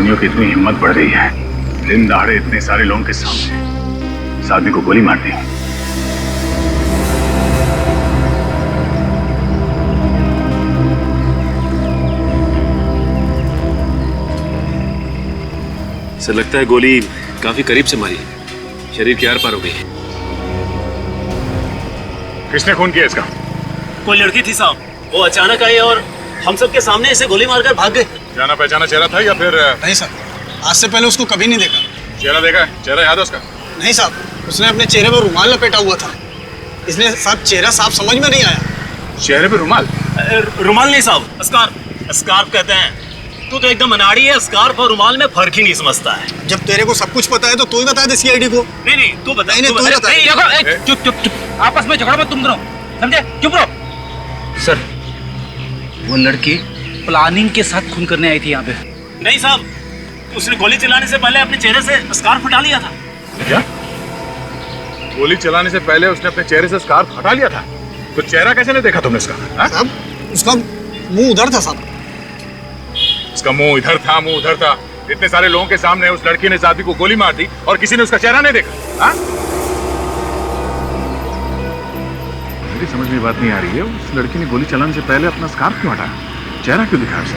खूनियों की इतनी हिम्मत बढ़ रही है, दिन दहाड़े इतने सारे लोगों के सामने इस आदमी को गोली मार दी। सर लगता है गोली काफी करीब से मारी, शरीर के आर पार हो गई। किसने खून किया इसका? कोई लड़की थी साहब, वो अचानक आई और हम सबके सामने इसे गोली मारकर भाग गए। जाना पहचाना चेहरा था या फिर? नहीं सर, आज से पहले उसको कभी नहीं देखा। चेहरा देखा है? चेहरा याद है उसका? नहीं साहब, उसने अपने चेहरे पर रुमाल लपेटा हुआ था, इसलिए साहब चेहरा साफ समझ में नहीं आया। चेहरे पे रुमाल? रुमाल नहीं साहब, स्कार्फ। स्कार्फ कहते हैं। तू तो एकदम अनाड़ी है, स्कार्फ और रुमाल में फर्क ही नहीं समझता है। जब तेरे को सब कुछ पता है तो तू ही बता दे सीआईडी को। नहीं तू बता। नहीं, तू ही बता। चुप, आपस में झगड़ा मत तुम दोनों, समझे? चुप रहो। सर, वो लड़की प्लानिंग के साथ खून करने आई थी यहाँ पे। नहीं साहब, उसने गोली चलाने से पहले अपने चेहरे से स्कार्फ हटा लिया था। क्या? गोली चलाने से पहले उसने अपने चेहरे से स्कार्फ हटा लिया था? तो चेहरा कैसे नहीं देखा तुमने इसका? साहब, उसका मुंह उधर था साहब। उसका मुंह इधर था, मुंह उधर था। इतने सारे लोगों के सामने उस लड़की ने इस आदमी को गोली मार दी और किसी ने उसका चेहरा नहीं देखा? हाँ? मेरी समझ में बात नहीं आ रही है, उस लड़की ने गोली चलाने से पहले अपना स्कार्फ क्यों हटाया? चेहरा क्यों दिखाया उसे?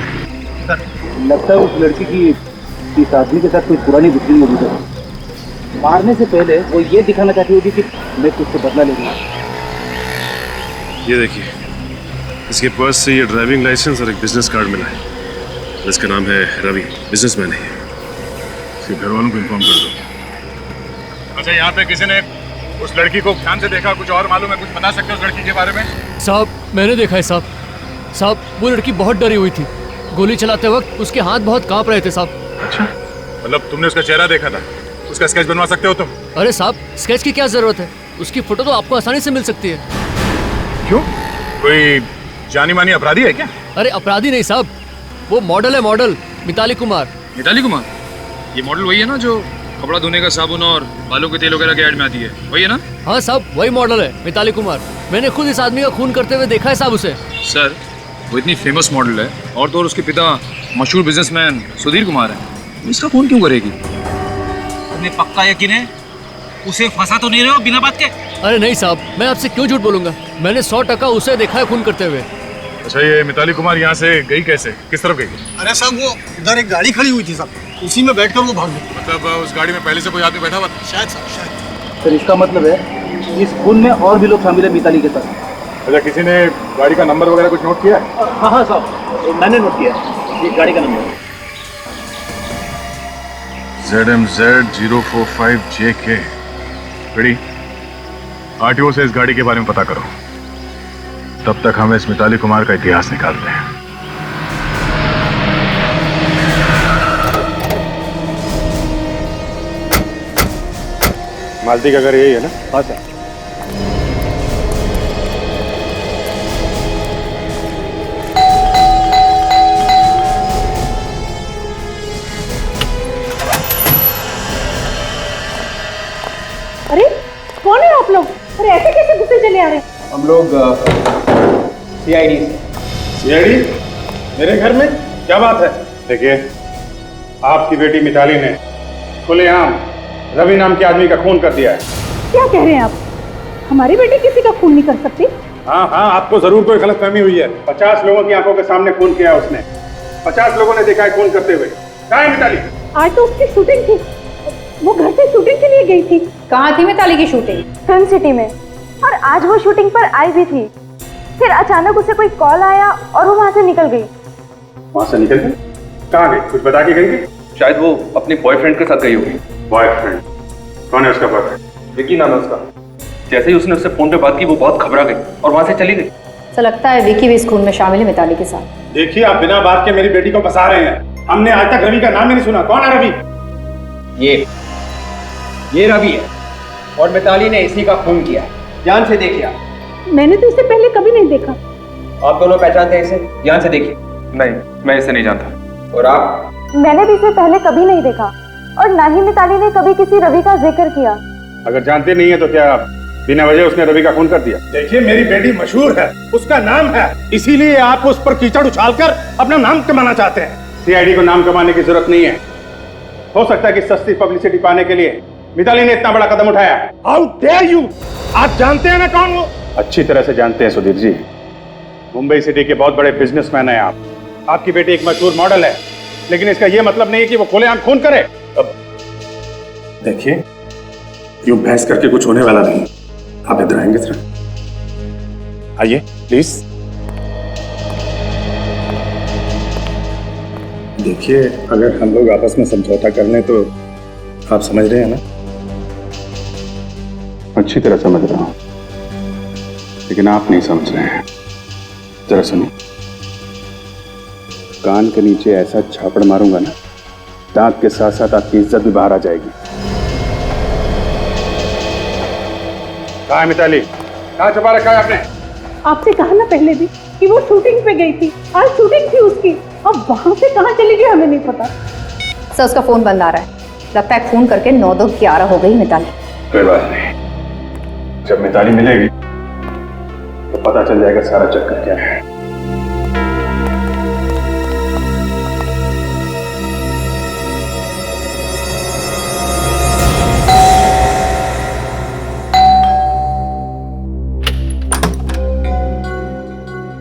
लगता है उस लड़की की इस आदमी के साथ कोई पुरानी दुश्मनी मौजूद है। मारने से पहले वो ये दिखाना चाहती होगी कि मैं तुझसे बदला ले रही हूँ। ये देखिए, इसके पर्स से ये ड्राइविंग लाइसेंस और एक बिजनेस कार्ड मिला है। इसका नाम है रवि, बिजनेसमैन है। इसके घर वालों को इन्फॉर्म कर दो। अच्छा, यहाँ पे किसी ने उस लड़की को ध्यान से देखा? कुछ और मालूम है? कुछ बता सकते हो उस लड़की के बारे में? साहब, मैंने देखा है साहब। साहब, वो लड़की बहुत डरी हुई थी। गोली चलाते वक्त उसके हाथ बहुत कांप रहे थे साहब। अच्छा, मतलब तुमने उसका चेहरा देखा था? उसका स्केच बनवा सकते हो तुम? अरे साहब, स्केच की क्या जरूरत है? उसकी फोटो तो आपको आसानी से मिल सकती है। क्यों? कोई जानी मानी अपराधी है क्या? अरे अपराधी नहीं साहब, वो मॉडल है, मॉडल मिताली कुमार। मिताली कुमार? ये मॉडल वही है ना जो कपड़ा धोने का साबुन और बालों के तेल वगैरह के ऐड में आती है, वही है ना? हाँ साहब, वही मॉडल है, मिताली कुमार। मैंने खुद इस आदमी का खून करते हुए देखा है साहब उसे। सर, वो इतनी फेमस मॉडल है और तो और उसके पिता मशहूर बिजनेसमैन सुधीर कुमार है, इसका खून क्यों करेगी? तुम्हें पक्का यकीन है उसे फंसा तो नहीं रहे हो बिना बात के? अरे नहीं साहब, मैं आपसे क्यों झूठ बोलूंगा? मैंने 100% उसे देखा है खून करते हुए। अच्छा, ये मिताली कुमार यहाँ से गई कैसे? किस तरफ गई? अरे साहब, वो उधर एक गाड़ी खड़ी हुई थी साहब, उसी में बैठकर वो भाग गई। मतलब उस गाड़ी में पहले से कोई आदमी बैठा हुआ था? शायद साहब, शायद। सर, इसका मतलब है इस खून में और भी लोग शामिल है मिताली के साथ। अच्छा, किसी ने गाड़ी का नंबर वगैरह कुछ नोट किया? हाँ साहब, मैंने नोट किया ये गाड़ी का नंबर। ZMZ 045JK। बड़ी आरटीओ से इस गाड़ी के बारे में पता करो, तब तक हम इस मिताली कुमार का इतिहास निकालते हैं। मालती का घर यही है ना? हाँ सर। अरे कौन है आप लोग? अरे ऐसे कैसे घुसे चले आ रहे हैं? हम लोग सीआईडी से। सीआईडी? मेरे घर में? क्या बात है? देखिए, आपकी बेटी मिताली ने खुलेआम रवि नाम के आदमी का खून कर दिया है। क्या कह रहे हैं आप? हमारी बेटी किसी का खून नहीं कर सकती। हाँ, आपको जरूर कोई गलतफहमी हुई है। 50 लोगों की आंखों के सामने खून किया उसने। 50 लोगों ने देखा है खून करते हुए। कहाँ है मिताली? आज तो उसकी शूटिंग थी, वो घर से शूटिंग के लिए गई थी। कहाँ थी मिताली की शूटिंग? फिल्म सिटी में, और आज वो शूटिंग पर आई भी थी। फिर अचानक उसे कोई कॉल आया और वो वहाँ से निकल गई। वहाँ से निकल गई? कहाँ गई? कुछ बता के गई थी? शायद वो अपने बॉयफ्रेंड के साथ गई होगी। बॉयफ्रेंड? कौन है उसका बॉयफ्रेंड? विकी नाम है उसका। जैसे ही उसने उससे फोन पे बात की वो बहुत घबरा गई और वहाँ से चली गई। तो लगता है विकी भी इस खून में शामिल है मिताली के साथ। देखिए, आप बिना बात के मेरी बेटी को फंसा रहे हैं। हमने आज तक रवि का नाम ही नहीं सुना। कौन है रवि? ये रवि है और मिताली ने इसी का खून किया। ध्यान से देखिए आप। मैंने तो इसे पहले कभी नहीं देखा। आप दोनों पहचानते हैं इसे? ध्यान से देखिए। नहीं, मैं इसे नहीं जानता। और आप? मैंने भी इसे पहले कभी नहीं देखा और ना ही मिताली ने कभी किसी रवि का जिक्र किया। अगर जानते नहीं है तो क्या बिना वजह उसने रवि का खून कर दिया? देखिए, मेरी बेटी मशहूर है, उसका नाम है, इसीलिए आप उस पर कीचड़ उछालकर अपना नाम कमाना चाहते हैं। सीआईडी को नाम कमाने की जरूरत नहीं है। हो सकता है कि सस्ती पब्लिसिटी पाने के लिए मिताली ने इतना बड़ा कदम उठाया। How dare you! आप जानते हैं ना कौन वो? अच्छी तरह से जानते हैं सुधीर जी। मुंबई सिटी के बहुत बड़े बिजनेसमैन हैं आप। आपकी बेटी एक मशहूर मॉडल है, लेकिन इसका यह मतलब नहीं है कि वो खुलेआम खून करे। अब देखिए, यूं बहस करके कुछ होने वाला नहीं। आप इधर आएंगे जरा? आइए प्लीज। देखिए, अगर हम लोग आपस में समझौता कर लें तो आप समझ रहे हैं ना? अच्छी तरह समझ रहा हूं, लेकिन आप नहीं समझ रहे हैं। जरा सुनिए, कान के नीचे ऐसा झापड़ मारूंगा ना, दांत के साथ साथ आपकी इज्जत भी बाहर आ जाएगी। कहाँ है मिताली? कहाँ छुपा रखा है आपने? आपसे कहा ना पहले भी कि वो शूटिंग पे गई थी, आज शूटिंग थी उसकी। अब वहां से कहाँ चली गई हमें नहीं पता। सर उसका फोन बंद आ रहा है, लगता है फोन करके 9-2-11 हो गई मिताली। कोई बात नहीं, जब मिताली मिलेगी तो पता चल जाएगा सारा चक्कर क्या है।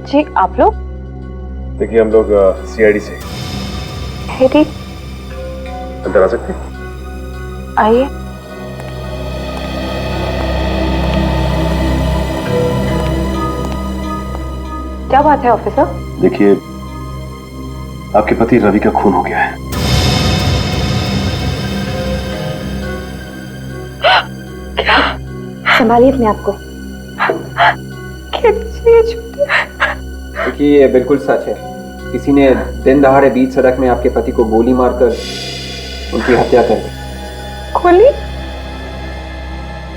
जी आप लोग? देखिए, हम लोग सीआईडी से। ठीक, अंदर आ सकते हैं? आइए। क्या बात है ऑफिसर? देखिए, आपके पति रवि का खून हो गया है। संभालिए अपने आप को। देखिए, ये बिल्कुल सच है। किसी ने दिन दहाड़े बीच सड़क में आपके पति को गोली मारकर उनकी हत्या कर दी। गोली?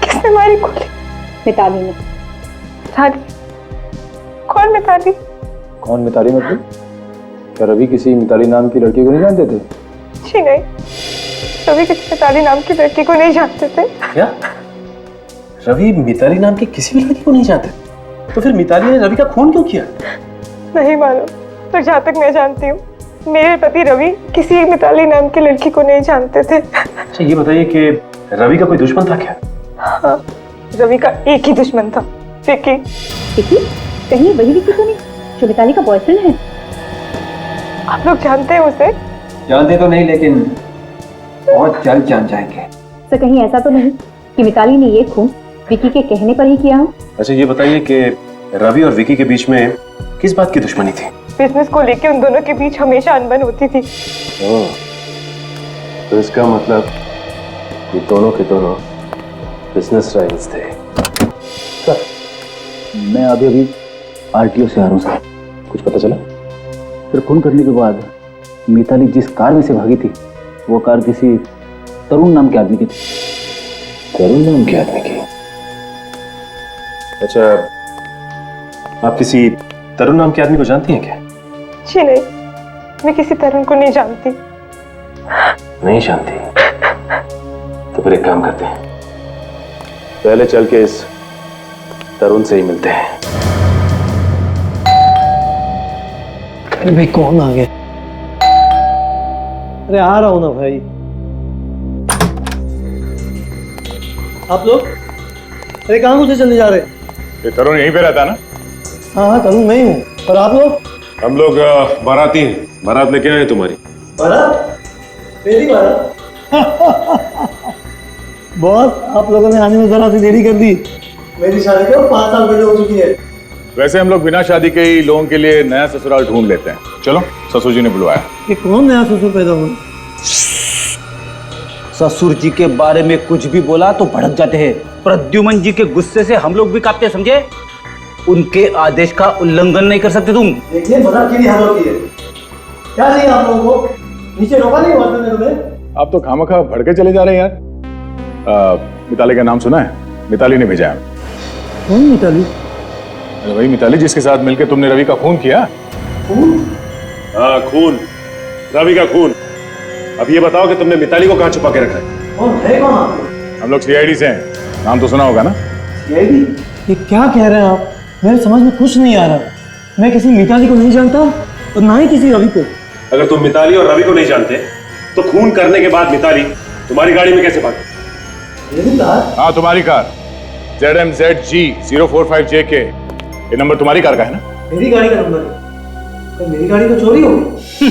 किसने मारी गोली? मिताली ने। कौन मिताली? कौन मिताली मतलब? क्या रवि किसी मिताली नाम की लड़की को नहीं जानते थे? जी नहीं, रवि किसी मिताली नाम की लड़की को नहीं जानते थे। क्या? रवि मिताली नाम की किसी भी लड़की को नहीं जानते? तो फिर मिताली ने रवि का खून क्यों किया? नहीं मालूम, पर जहाँ तक मैं जानती हूँ मेरे पति रवि किसी मिताली नाम की लड़की को नहीं जानते थे। अच्छा, ये बताइए कि रवि का कोई दुश्मन था क्या? हाँ, रवि का एक ही दुश्मन था, विकी। विकी? कहीं वही विकी तो नहीं जो मिताली का बॉयफ्रेंड है? आप लोग जानते हैं उसे? जानते तो नहीं, लेकिन बहुत जल्द जान जाएंगे। सर कहीं ऐसा तो नहीं कि मिताली ने ये खून विकी के कहने पर ही किया हो? अच्छा, ये बताइए कि रवि और विकी के बीच में किस बात की दुश्मनी थी? बिजनेस को लेके उन दोनों के बीच हमेशा अनबन होती थी। तो इसका मतलब ये दोनों के दोनों बिजनेस राइवल्स थे। सर, मैं अभी आरटीओ से आ रहा हूँ सर। कुछ पता चला? फिर खून करने के बाद मिताली जिस कार में से भागी थी, वो कार किसी तरुण नाम के आदमी की थी। तरुण नाम के आदमी की? अच्छा, आप किसी तरुण नाम के आदमी को जानती हैं क्या? जी नहीं, मैं किसी तरुण को नहीं जानती। नहीं जानती? तो फिर एक काम करते हैं, पहले चल के इस तरुण से ही मिलते हैं। अरे भाई, कौन आ गया? अरे आ रहा हूं ना भाई। आप लोग? अरे कहाँ मुझे चले जा रहे हैं? ये तरुण यहीं पे रहता ना? हाँ, तरुण मैं ही हूँ। और आप लोग? हम लोग बाराती हैं, बारात लेके आए तुम्हारी। बारात? मेरी बारात? बॉस, आप लोगों ने आने में जरा सी देरी कर दी। मेरी शादी को 5 साल पहले हो चुकी है। वैसे हम लोग बिना शादी के ही लोगों के लिए नया ससुराल ढूंढ लेते हैं। चलो, ससुर जी ने बुलवाया। ये कौन नया ससुर पैदा हुआ? ससुर जी के बारे में कुछ भी बोला तो भड़क जाते हैं। प्रद्युमन जी के गुस्से से हम लोग भी कांपते, समझे? उनके आदेश का उल्लंघन नहीं कर सकते तुम। देखिए, मजाक की हाल होती है। क्या चाहिए आप लोगों को? नीचे रोका नहीं हुआ था तुम्हें? आप तो खामखा भड़के चले जा रहे हैं यार। मिताली का नाम सुना है? मिताली ने भेजा है। कौन मिताली? अरे वही मिताली जिसके साथ मिलकर तुमने रवि का खून किया। खून? हाँ, खून, रवि का खून। अब ये बताओ कि तुमने मिताली को कहाँ छुपा के रखा है? कौन है? कौन आप? हम लोग सीआईडी से हैं, नाम तो सुना होगा ना? सीआईडी? ये क्या कह रहे हैं आप? मेरे समझ में कुछ नहीं आ रहा। मैं किसी मिताली को नहीं जानता और ना ही किसी रवि को। अगर तुम मिताली और रवि को नहीं जानते तो खून करने के बाद मिताली तुम्हारी गाड़ी में कैसे भागी? हाँ तुम्हारी कार ZMZG 045JK, ये नंबर तुम्हारी कार का है ना? मेरी गाड़ी का नंबर है। तो मेरी गाड़ी तो चोरी हो गई।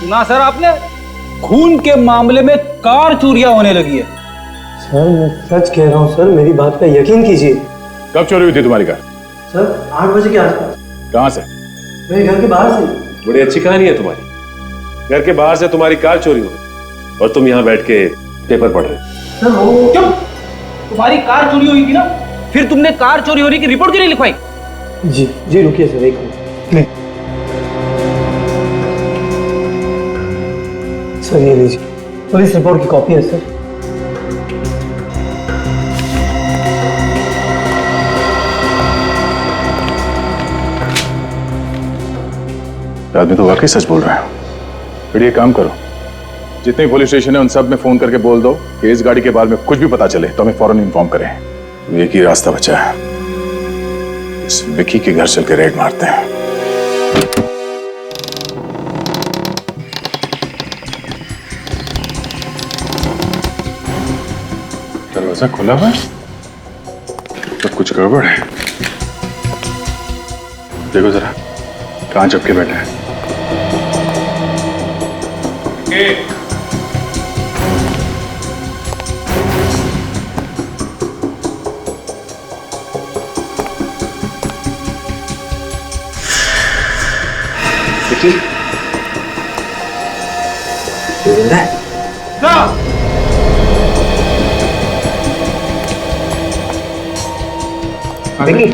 सुना सर आपने? खून के मामले में कार चोरियां होने लगी है। सर मैं सच कह रहा हूँ सर, मेरी बात पे यकीन कीजिए। कब चोरी हुई थी तुम्हारी कार? सर 8 बजे के आसपास। कहाँ से? मेरे घर के बाहर से। बड़ी अच्छी कहानी है तुम्हारी। घर के बाहर से तुम्हारी कार चोरी हो गई और तुम यहाँ बैठ के पेपर पढ़ रहे हो। सर वो क्यों? तुम्हारी कार चोरी हुई थी ना, फिर तुमने कार चोरी होने की रिपोर्ट क्यों नहीं लिखवाई? जी रुकिए सर, एक मिनट। सर ये लीजिए, पुलिस रिपोर्ट की कॉपी है सर। आदमी तो वाकई सच बोल रहा है। फिर ये काम करो, जितने पुलिस स्टेशन है उन सब में फोन करके बोल दो कि इस गाड़ी के बारे में कुछ भी पता चले तो हमें फौरन इन्फॉर्म करें। एक ही रास्ता बचा है, इस विकी के घर चल के रेड मारते हैं। दरवाजा खुला हुआ है, सब कुछ गड़बड़ है। देखो जरा कहां चुपके बैठे हैं। विकी जिंदा है? विकी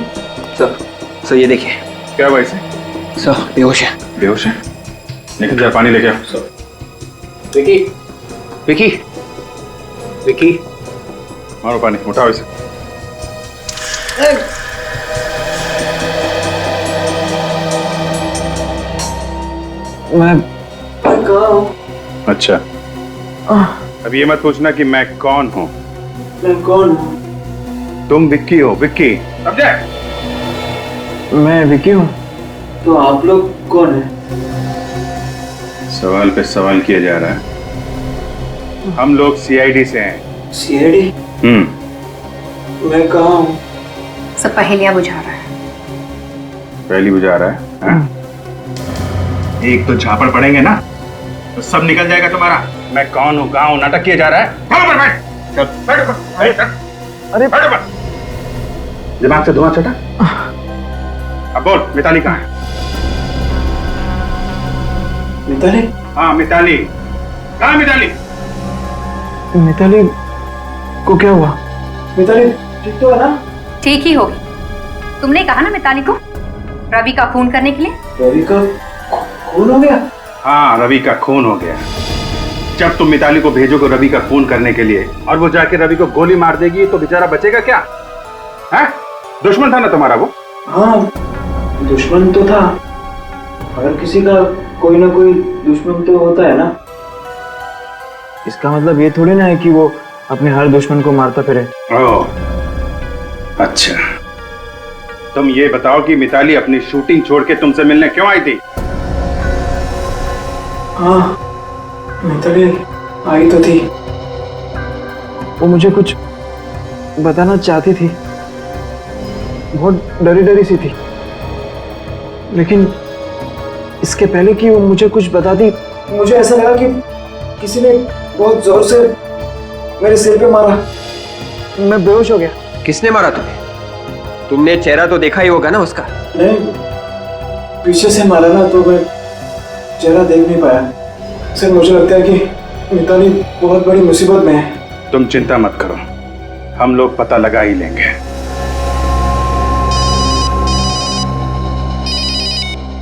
सर ये देखिए। क्या भाई से? सर बेहोश है। बेहोश है? निकल जा, पानी लेके आओ। सर विकी विकी विकी मारो पानी, उठाओ इसे। मैं कहाँ हूँ? अच्छा, अब ये मत पूछना कि मैं कौन हूँ। मैं कौन हूँ? तुम विक्की हो। विक्की अब जाए। मैं विकी हूँ। तो आप लोग कौन हैं? सवाल पे सवाल किया जा रहा है। हम लोग CID से हैं। CID? मैं कहाँ हूँ? सब पहेलियां बुझा रहा है। पहली बुझा रहा है, हाँ? एक तो झापड़ पड़ेंगे ना तो सब निकल जाएगा तुम्हारा। मैं कौन हूँ, कहाँ हूँ, नाटक किया जा रहा है। बैठ बैठ बैठ बैठ। अरे बैठ बैठ। दिमाग से धुआं छटा। अब बोल, मिताली कहाँ है? मिताली? हाँ मिताली कहाँ है? मिताली मिताली को क्या हुआ? मिताली ठीक तो है ना? ठीक ही होगी। तुमने कहा ना मिताली को रवि का खून करने के लिए। रवि का खून हो गया? हाँ रवि का खून हो गया। जब तुम मिताली को भेजोगे रवि का खून करने के लिए और वो जाके रवि को गोली मार देगी तो बेचारा बचेगा क्या? है? दुश्मन था ना तुम्हारा वो? हाँ दुश्मन तो था। हर किसी का कोई ना कोई दुश्मन तो होता है ना। इसका मतलब ये थोड़ी ना है कि वो अपने हर दुश्मन को मारता फिरे। ओह अच्छा, तुम ये बताओ कि मिताली अपनी शूटिंग छोड़ के तुमसे मिलने क्यों आई थी? हाँ मिताली आई तो थी। वो मुझे कुछ बताना चाहती थी। बहुत डरी डरी सी थी, लेकिन इसके पहले कि वो मुझे कुछ बताती मुझे ऐसा लगा कि किसी ने बहुत जोर से मेरे सिर पे मारा। मैं बेहोश हो गया। किसने मारा तुम्हें? तुमने चेहरा तो देखा ही होगा ना उसका। नहीं, पीछे से मारा ना तो मैं चेहरा देख नहीं पाया। सर मुझे लगता है कि मिताली बहुत बड़ी मुसीबत में है। तुम चिंता मत करो, हम लोग पता लगा ही लेंगे।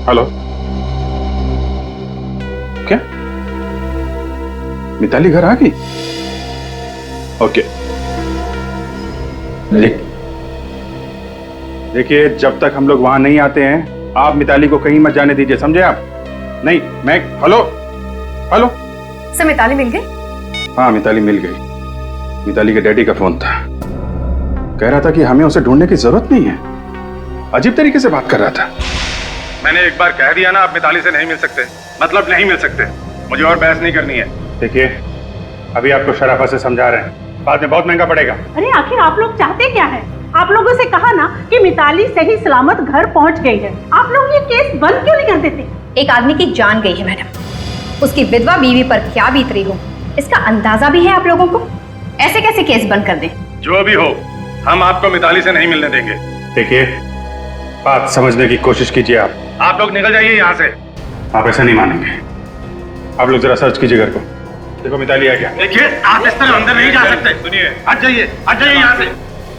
हेलो, क्या मिताली घर आ गई? ओके देखिए, जब तक हम लोग वहां नहीं आते हैं आप मिताली को कहीं मत जाने दीजिए, समझे आप? नहीं मैं हेलो हेलो सर मिताली मिल गई? हाँ मिताली मिल गई। मिताली के डैडी का फोन था, कह रहा था कि हमें उसे ढूंढने की जरूरत नहीं है। अजीब तरीके से बात कर रहा था। मैंने एक बार कह दिया ना आप मिताली से नहीं मिल सकते, मतलब नहीं मिल सकते। मुझे और बहस नहीं करनी है। देखिए, अभी आपको शराफत से समझा रहे हैं, बाद में बहुत महंगा पड़ेगा। अरे आखिर आप लोग चाहते क्या है? आप लोगों से कहा ना कि मिताली सही सलामत घर पहुंच गई है। आप लोग ये केस बंद क्यों नहीं कर देते? एक आदमी की जान गई है मैडम, उसकी विधवा बीवी पर क्या बीत रही हो इसका अंदाजा भी है आप लोगों को। ऐसे कैसे केस बंद कर दें? जो भी हो, हम आपको मिताली से नहीं मिलने देंगे। देखिए, बात समझने की कोशिश कीजिए। आप लोग निकल जाइए यहाँ से। आप ऐसा नहीं मानेंगे। आप लोग जरा सर्च कीजिए घर को। देखो मिताली आ गया। देखिए, आप इस तरह अंदर नहीं जा सकते। सुनिए, हट जाइए यहाँ से।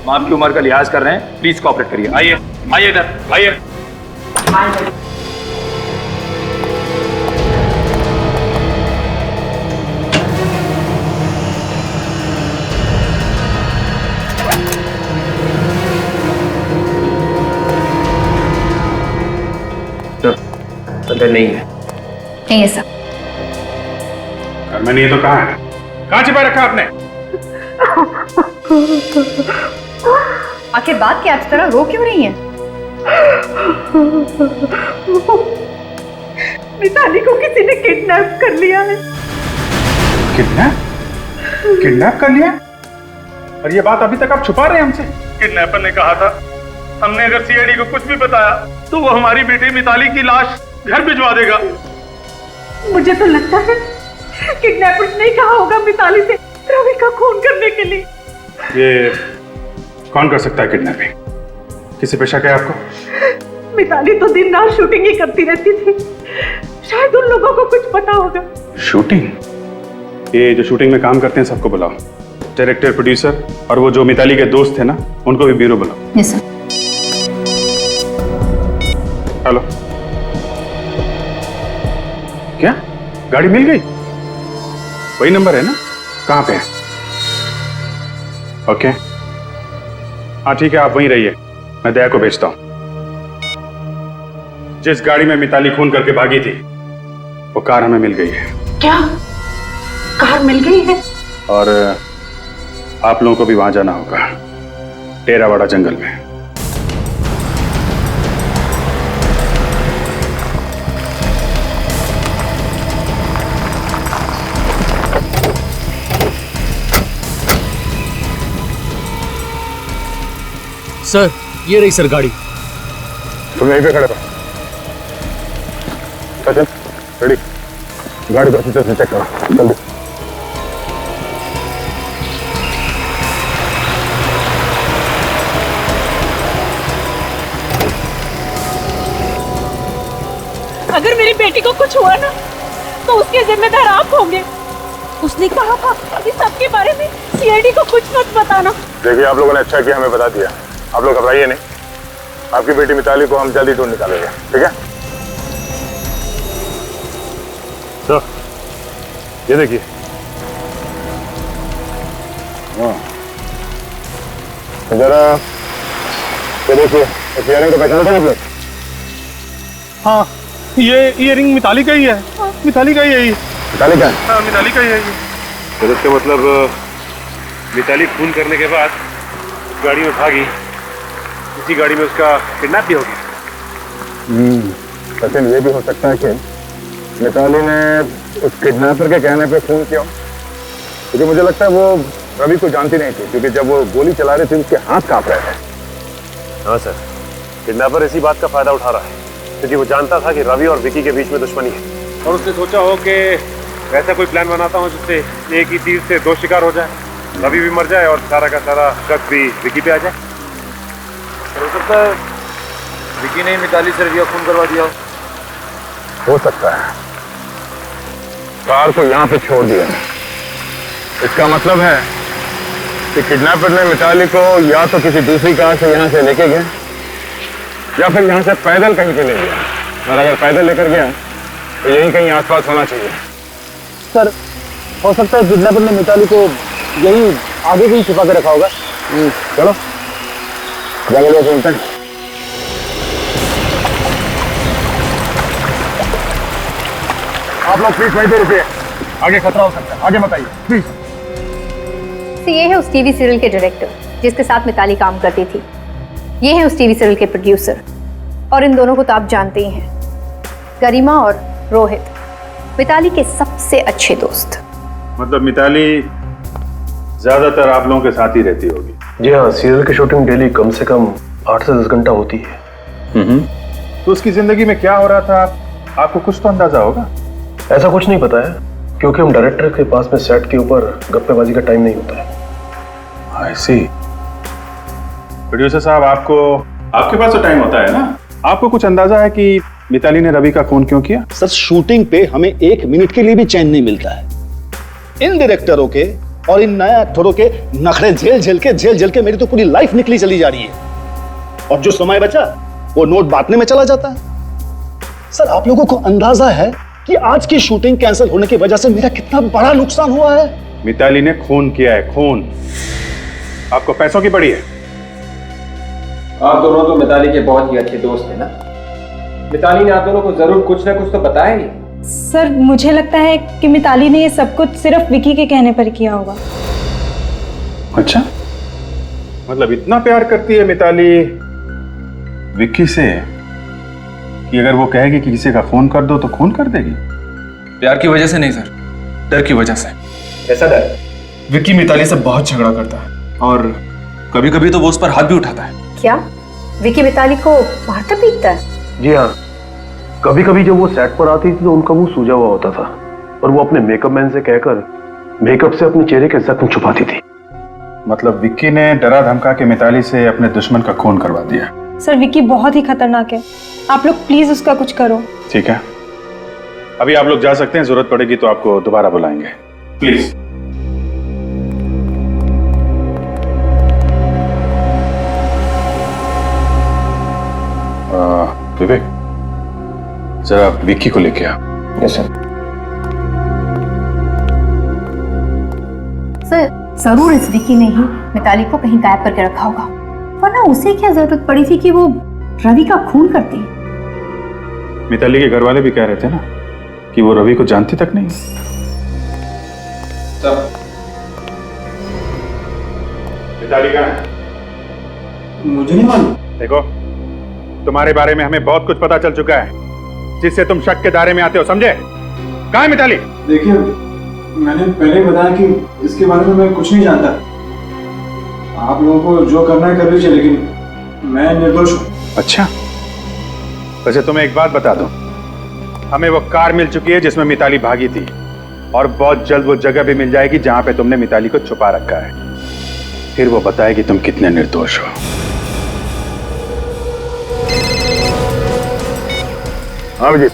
हम आपकी उम्र का लिहाज कर रहे हैं, प्लीज कोऑपरेट करिए। आइए आइए इधर आइए। अंदर नहीं है। नहीं है सर। घर में नहीं है तो कहाँ है? कहाँ छिपा रखा आपने? आखिर बात क्या, इस तरह रो क्यों रही हैं? मिताली को किसी ने किडनैप कर लिया है। किडनैप कर लिया? और ये बात अभी तक आप छुपा रहे हैं हमसे? किडनैपर ने कहा था, हमने अगर सीआईडी को कुछ भी बताया तो वो हमारी बेटी मिताली की लाश घर भिजवा देगा। मुझे तो लगता है किडनैपर ने कहा होगा मिताली से रवि का खून करने के लिए। ये कौन कर सकता है किडनैपिंग? किसी पे शक है आपको? मिताली तो दिन रात शूटिंग ही करती रहती थी, शायद उन लोगों को कुछ पता होगा। शूटिंग? ये जो शूटिंग में काम करते हैं सबको बुलाओ, डायरेक्टर, प्रोड्यूसर और वो जो मिताली के दोस्त थे ना, उनको भी ब्यूरो बुलाओ। Yes sir. हेलो, क्या गाड़ी मिल गई? वही नंबर है ना? कहाँ पे है? ओके, हाँ ठीक है, आप वहीं रहिए, मैं दया को भेजता हूं। जिस गाड़ी में मिताली खून करके भागी थी वो कार हमें मिल गई है। क्या कार मिल गई है? और आप लोगों को भी वहां जाना होगा, टेरावाड़ा जंगल में। सर, ये रही सर गाड़ी। तुम यहीं पे खड़े रहो। सचिन, रेडी? गाड़ी को अच्छी तरह से चेक करो, जल्दी। अगर मेरी बेटी को कुछ हुआ ना तो उसके जिम्मेदार आप होंगे। उसने कहा था इस सबके बारे में सीआईडी को कुछ मत बताना। देखिए, आप लोगों ने अच्छा किया हमें बता दिया। आप लोग घबराइए नहीं, आपकी बेटी मिताली को हम जल्दी ढूंढ निकालेंगे, ठीक है? तो ये देखिए। हाँ, जरा ये देखिए, इस इयररिंग को पहचाना था आप लोग? हाँ, ये इयररिंग मिताली का ही है। मिताली का ही है ये। मिताली का है? हाँ, मिताली का ही है ये। तो इसका मतलब मिताली खून करने के बाद गाड़ी में भागी, इसी गाड़ी में उसका किडनैप भी हो गया। सचिन, ये भी हो सकता है कि मिताली ने उस किडनैपर के कहने पे खून किया, क्योंकि मुझे लगता है वो रवि को जानती नहीं थी, क्योंकि जब वो गोली चला रही थी उसके हाथ कांप रहे थे। हाँ सर, किडनैपर इसी बात का फायदा उठा रहा है, क्योंकि वो जानता था कि रवि और विकी के बीच में दुश्मनी है, और उसने सोचा हो कि वैसा कोई प्लान बनाता हूँ जिससे एक ही तीर से दो शिकार हो जाए, रवि भी मर जाए और सारा का सारा शक भी विकी पे आ जाए। हो सकता है विकी ने मिताली से रवि का खून करवा दिया हो सकता है। कार को यहाँ पे छोड़ दिया, इसका मतलब है कि किडनैपर ने मिताली को या तो किसी दूसरी कार से यहाँ से लेके गया या फिर यहाँ से पैदल कहीं पे ले गया, और अगर पैदल लेकर गया तो यहीं कहीं आसपास होना चाहिए। सर, हो सकता है किडनैपर ने मिताली को यहीं आगे कहीं छुपा के रखा होगा। चलो जंगल में चलते हैं। आप लोग प्लीज वहीं पे रुकिए, आगे खतरा हो सकता है, आगे बताइए प्लीज। तो ये है उस टीवी सीरियल के डायरेक्टर जिसके साथ मिताली काम करती थी, ये है उस टीवी सीरियल के प्रोड्यूसर, और इन दोनों को तो आप जानते ही हैं, गरिमा और रोहित। मिताली के सबसे अच्छे दोस्त। मतलब मिताली ज्यादातर आप लोगों के साथ ही रहती होगी? जी हाँ, सीरियल की शूटिंग डेली कम से कम 8 से 10 घंटा होती है। तो उसकी जिंदगी में क्या हो रहा था आपको कुछ तो अंदाजा होगा? ऐसा कुछ नहीं पता है, क्योंकि हम डायरेक्टर के पास में सेट के ऊपर गप्पेबाजी का टाइम नहीं होता है। I see। प्रोड्यूसर साहब, आपके पास तो टाइम होता है ना? आपको कुछ अंदाजा है कि मिताली ने रवि का खून क्यों किया? सर, शूटिंग पे हमें 1 मिनट के लिए भी चैन नहीं मिलता है। इन डायरेक्टरों के और इन नए एक्टरों के नखरे झेल झेल के मेरी तो पूरी लाइफ निकली चली जा रही है, और जो समय बचा वो नोट बांटने में चला जाता है। सर, आप लोगों को अंदाजा है कि आज की शूटिंग कैंसिल होने की वजह से मेरा कितना बड़ा नुकसान हुआ है? मिताली ने खून किया है, खून। आपको पैसों की पड़ी है? आप दोनों तो मिताली के बहुत ही अच्छे दोस्त हैं ना। मिताली ने आप दोनों को जरूर कुछ ना कुछ तो बताया ही। सर, मुझे लगता है कि मिताली ने ये सब कुछ सिर्फ विकी के कहने पर किया होगा। अच्छा, मतलब इतना प्यार करती है मिताली विक्की से कि अगर वो कहेगी कि किसी का खून कर दो तो खून कर देगी? प्यार की वजह से नहीं सर, डर की वजह से। कैसा डर? विक्की मिताली से बहुत झगड़ा करता है और कभी कभी तो वो उस पर हाथ भी उठाता है। क्या विकी मिताली को मारता पीटता है? जी हाँ, कभी कभी जब वो सेट पर आती थी तो उनका मुंह सूजा हुआ होता था और वो अपने मेकअप मैन से कहकर मेकअप से अपने चेहरे के जख्म छुपाती थी। मतलब विक्की ने डरा धमका के मिताली से अपने दुश्मन का खून करवा दिया। सर, विकी बहुत ही खतरनाक है, आप लोग प्लीज उसका कुछ करो। ठीक है, अभी आप लोग जा सकते हैं, जरूरत पड़ेगी तो आपको दोबारा बुलाएंगे, प्लीज। विवेक, जरा विक्की को लेके आ। Yes sir. सर, जरूर इस विकी ने ही मिताली को कहीं गायब करके रखा होगा, वरना उसे क्या जरूरत पड़ी थी कि वो रवि का खून करती। मिताली के घर वाले भी कह रहे थे ना कि वो रवि को जानती तक नहीं। मिताली कहाँ है? मुझे नहीं मालूम। देखो, तुम्हारे बारे में हमें बहुत कुछ पता चल चुका है जिससे तुम शक के दायरे में आते हो, समझे? कहाँ है मिताली? देखिए, मैंने पहले ही बताया कि इसके बारे में मैं कुछ नहीं जानता। आप लोगों को जो करना है कर लीजिए, लेकिन मैं निर्दोष हूँ। अच्छा, वैसे तुम्हें एक बात बता दूं, हमें वो कार मिल चुकी है जिसमें मिताली भागी थी, और बहुत जल्द वो जगह भी मिल जाएगी जहां पे तुमने मिताली को छुपा रखा है। फिर वो बताएगी तुम कितने निर्दोष हो। हाँ विजीत,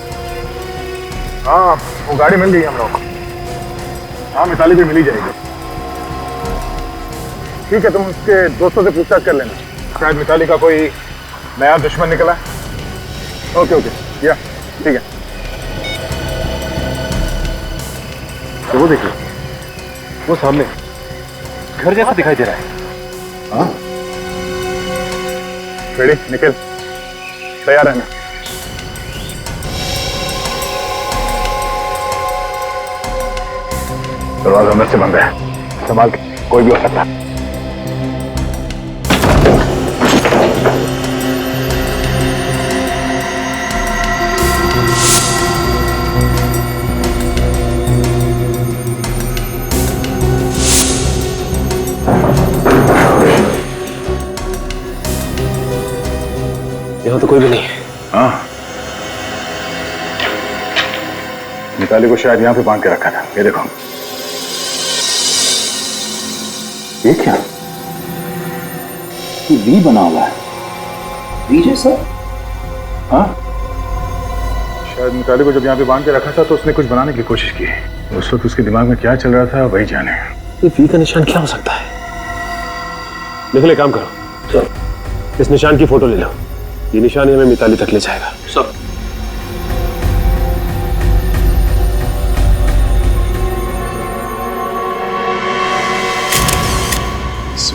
हाँ वो गाड़ी मिल गई हम लोग को। हाँ, मिताली भी मिली जाएगी। ठीक है, तुम उसके दोस्तों से पूछताछ कर लेना, शायद मिताली का कोई नया दुश्मन निकला है। ओके ओके, या ठीक है। तो वो देखिए, वो सामने घर जैसा दिखाई दे रहा है। हाँ, रेडी, निकल, तैयार रहना। दरवाजा अंदर से बंद है, संभाल के, कोई भी हो सकता है। यहाँ तो कोई भी नहीं है। हाँ, मिताली को शायद यहाँ पे बांध के रखा था। ये देखो, ये क्या? ये वी बना हुआ है, वी जैसा। हाँ, शायद मिताली को जब यहाँ पे बांध के रखा था तो उसने कुछ बनाने की कोशिश की। उस वक्त उसके दिमाग में क्या चल रहा था वही जाने। ये वी का निशान क्या हो सकता है? निकले, काम करो, चलो इस निशान की फोटो ले लो। ये निशान हमें मिताली तक ले जाएगा। सब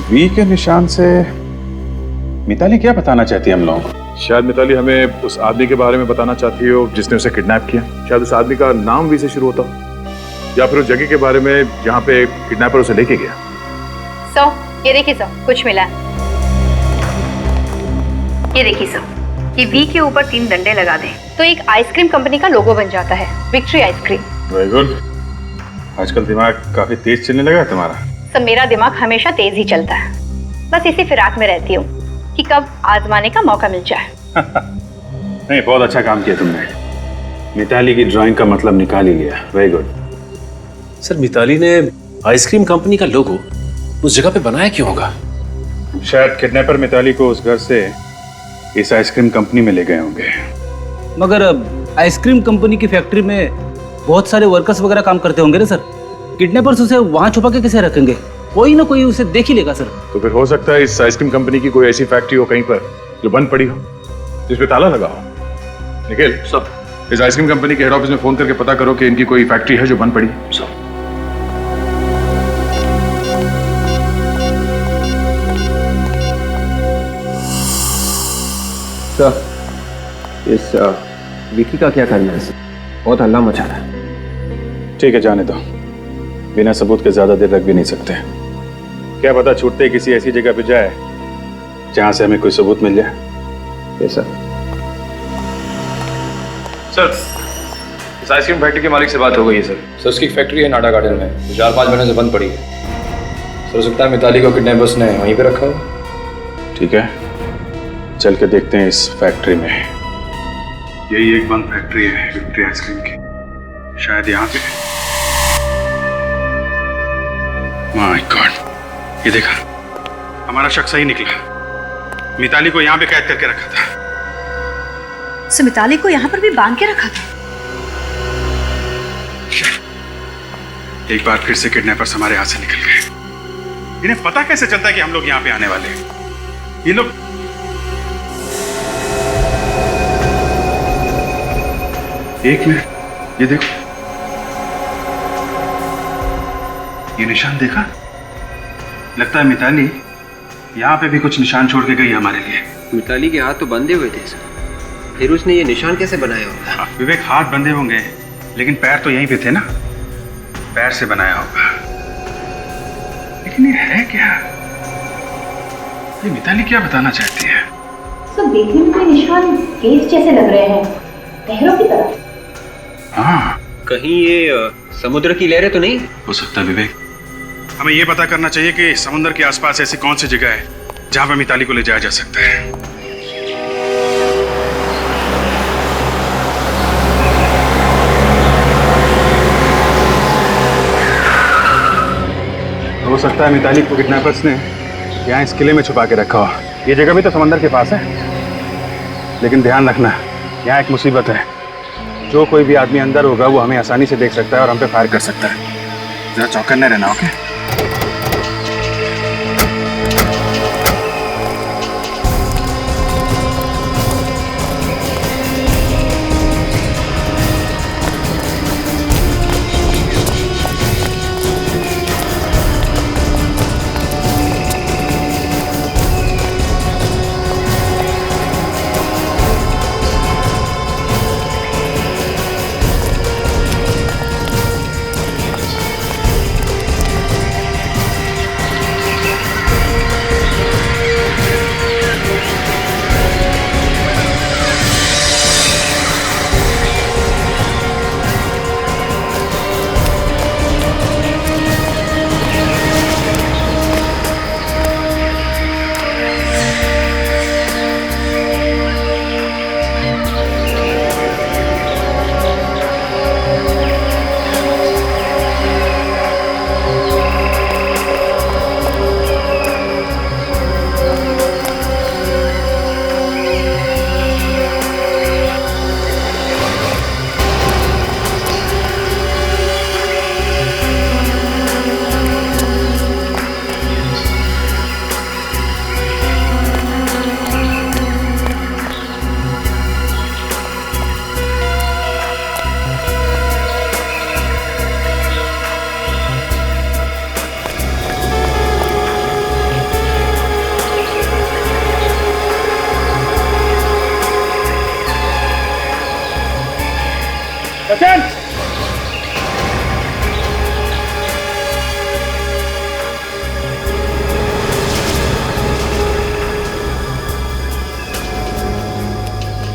वी के निशान से मिताली क्या बताना चाहती है हम लोगों को? शायद मिताली हमें उस आदमी के बारे में बताना चाहती हो जिसने उसे किडनैप किया। शायद उस आदमी का नाम वी से शुरू होता हो, या फिर उस जगह के बारे में जहां पे किडनैपर उसे लेके गया। सो ये देखिए सर, कुछ मिला। ये देखिए सर, ये वी के ऊपर 3 डंडे लगा दें तो एक आइसक्रीम कंपनी का लोगो बन जाता है, विक्ट्री आइसक्रीम। Very good. आजकल दिमाग काफी तेज चलने लगा है तुम्हारा। सब मेरा दिमाग हमेशा तेज ही चलता है, बस इसी फिराक में रहती हूँ कि कब आजमाने का मौका मिल जाए। नहीं, बहुत अच्छा काम किया तुमने। मिताली की ड्राइंग का मतलब निकाल ही लिया। Very good. सर मिताली ने आइसक्रीम कंपनी का लोगो उस जगह पे बनाया क्यों होगा? शायद किडनैपर मिताली को उस घर से इस आइसक्रीम कंपनी में ले गए होंगे। मगर आइसक्रीम कंपनी की फैक्ट्री में बहुत सारे वर्कर्स वगैरह काम करते होंगे ना सर। किडनैपर्स उसे वहां छुपा के कैसे रखेंगे? कोई ना कोई उसे देख ही लेगा सर। तो फिर हो सकता है इस आइसक्रीम कंपनी की कोई ऐसी फैक्ट्री हो कहीं पर जो बंद पड़ी हो, जिसपे ताला लगा हो। निखिल सर, इस आइसक्रीम कंपनी के हेड ऑफिस में फोन करके पता करो कि इनकी कोई फैक्ट्री है जो बंद पड़ी है। सर, इस विकी का क्या करना है सर? बहुत हल्ला मचा रहा है। ठीक है, जाने दो। बिना सबूत के ज्यादा देर रख भी नहीं सकते। क्या पता छूटते किसी ऐसी जगह पे जाए जहां से हमें कोई सबूत मिल जाए। Yes sir. सर, इस आइसक्रीम फैक्ट्री के मालिक से बात हो गई है सर। सर उसकी एक फैक्ट्री है नाडा गार्डन में, जो 4-5 महीने से बंद पड़ी है। सर हो सकता है मिताली को किडनैपर्स ने वहीं पे रखा हो। ठीक है, चल के देखते हैं इस फैक्ट्री में। यही एक बंद फैक्ट्री है विक्ट्री आइसक्रीम की, शायद यहाँ पे। माय गॉड, ये देखा, हमारा शक सही निकला। मिताली को यहाँ पे कैद करके रखा था। सो मिताली को यहाँ पर भी बांध के रखा था। एक बार फिर से किडनैपर्स हमारे हाथ से निकल गए। इन्हें पता कैसे चलता है कि हम लोग यहाँ पे आने वाले हैं? ये लोग एक मिनट, ये देखो, ये निशान देखा? लगता है मिताली यहाँ पे भी कुछ निशान छोड़ के गई है हमारे लिए। मिताली के हाथ तो बंधे हुए थे सर, फिर उसने ये निशान कैसे बनाया होगा? विवेक, हाथ बंधे होंगे लेकिन पैर तो यहीं पे थे ना, पैर से बनाया होगा। लेकिन ये है क्या? ये मिताली क्या बताना चाहती है? सब देखने में कोई निशान केस जैसे लग रहे हैं, लहरों की तरह। हाँ, कहीं ये समुद्र की लहरें तो नहीं हो सकता है विवेक। हमें ये पता करना चाहिए कि समुद्र के आसपास ऐसी कौन सी जगह है जहां पर मिताली को ले जाया जा सकता है। हो सकता है मिताली को किडनैपर्स ने यहाँ इस किले में छुपा के रखा हो। ये जगह भी तो समंदर के पास है, लेकिन ध्यान रखना, यहाँ एक मुसीबत है। जो कोई भी आदमी अंदर होगा वो हमें आसानी से देख सकता है और हम पे फायर कर सकता है। जरा चौकन्ने रहना, ओके?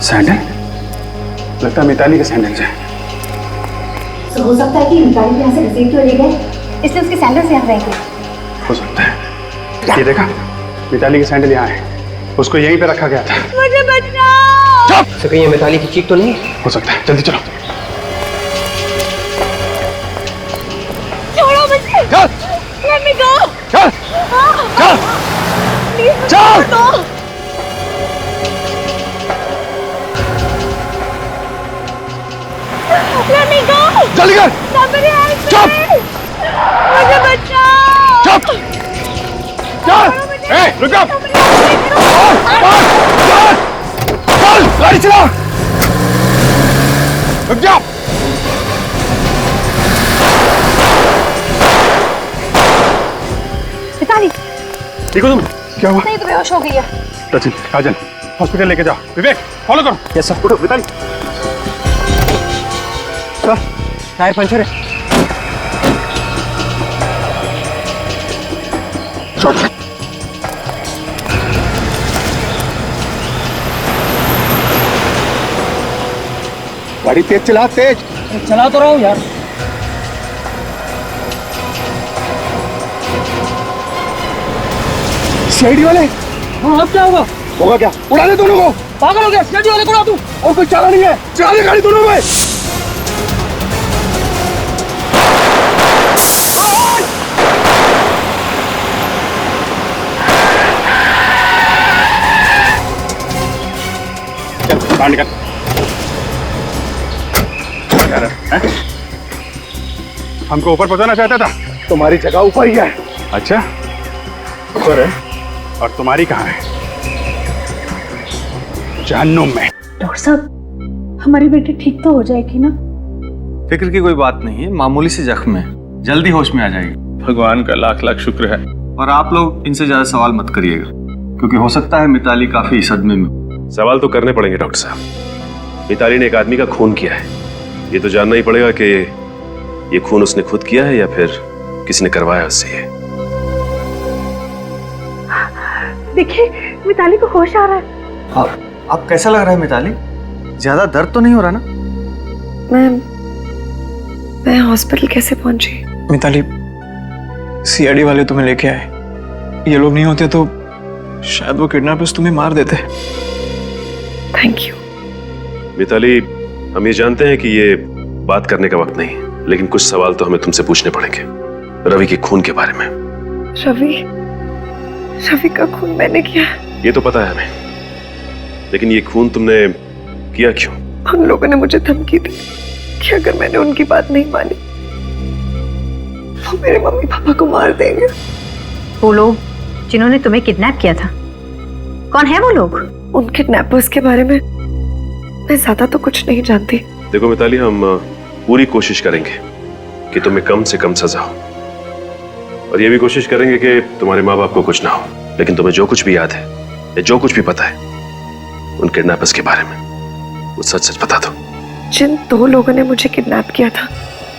सैंडल, लगता है मिताली के सैंडल है। तो हो सकता है कि मिताली को यहाँ से घसीट के ले गए, इसलिए उसके सैंडल से यहाँ रह गए। हो सकता है। ये देखा, मिताली के सैंडल यहाँ है, उसको यहीं पे रखा गया था। मुझे बचाओ। तो कहीं ये मिताली की चीख तो नहीं? हो सकता है, जल्दी चलो। छोड़ो मुझे। चल। Let me go. चल। चल। Please, चल। मुझे छोड़ दो। Let me go. जल्दी कर। Somebody help me. चुप। मुझे बचाओ। चुप। चल। ए, रुक जा। चल, गाड़ी चला। रुक जाओ। मिताली, ठीक हो तुम? क्या हुआ? नहीं तो बेहोश हो गई है। सचिन, काजल, हॉस्पिटल लेके जाओ। विवेक, फॉलो करो। Yes sir. उठो, मिताली। सर, टायर पंचर है। गाड़ी तेज चला, तेज। चला तो रहा हूँ यार। सीआईडी वाले? हाँ, अब क्या होगा? होगा क्या? उड़ा दे दोनों को। पागल हो गया, सीआईडी वाले को उड़ा दूं। और कोई चारा नहीं है, चला दे गाड़ी दोनों में। चल, बाहर निकल। यार, हैं? हमको ऊपर पहुंचाना चाहता था। तुम्हारी जगह ऊपर ही है। अच्छा, ऊपर है। और तुम्हारी कहाँ है? जहन्नुम में। डॉक्टर साहब, हमारी बेटी ठीक तो हो जाएगी ना? फिक्र की कोई बात नहीं है, मामूली सी जख्म है, जल्दी होश में आ जाएगी। भगवान का लाख लाख शुक्र है। और आप लोग इनसे ज्यादा सवाल मत करिएगा, क्योंकि हो सकता है मिताली काफी सदमे में। सवाल तो करने पड़ेंगे डॉक्टर साहब। मिताली ने एक आदमी का खून किया है, ये तो जानना ही पड़ेगा कि ये खून उसने खुद किया है या फिर किसी ने करवाया उससे। ये देखिए, मिताली को होश आ रहा है। आप कैसा लग रहा है मिताली? ज्यादा दर्द तो नहीं हो रहा ना? मैं हॉस्पिटल कैसे पहुंची? मिताली, सीआईडी वाले तुम्हें लेके आए। ये लोग नहीं होते तो शायद वो किडनैपर्स तुम्हें मार देते। Thank you. मिताली, हम ये जानते हैं कि ये बात करने का वक्त नहीं, लेकिन कुछ सवाल तो हमें तुमसे पूछने पड़ेंगे रवि के खून के बारे में। रवि का खून मैंने किया? ये तो पता है हमें, लेकिन ये खून तुमने किया क्यों? उन लोगों ने मुझे धमकी दी कि अगर मैंने उनकी बात नहीं मानी वो मेरे मम्मी पापा को मार देंगे। वो लोग जिन्होंने तुम्हें किडनैप किया था, कौन है वो लोग? उन किडनैपर्स के बारे में मैं ज्यादा तो कुछ नहीं जानती। देखो मिताली, हम पूरी कोशिश करेंगे कि तुम्हें कम से कम सजा हो, और ये भी कोशिश करेंगे कि तुम्हारे माँ बाप को कुछ ना हो। लेकिन तुम्हें जो कुछ भी याद है या जो कुछ भी पता है उन किडनैपर्स के बारे में, वो सच सच बता दो। जिन 2 लोगों ने मुझे किडनैप किया था,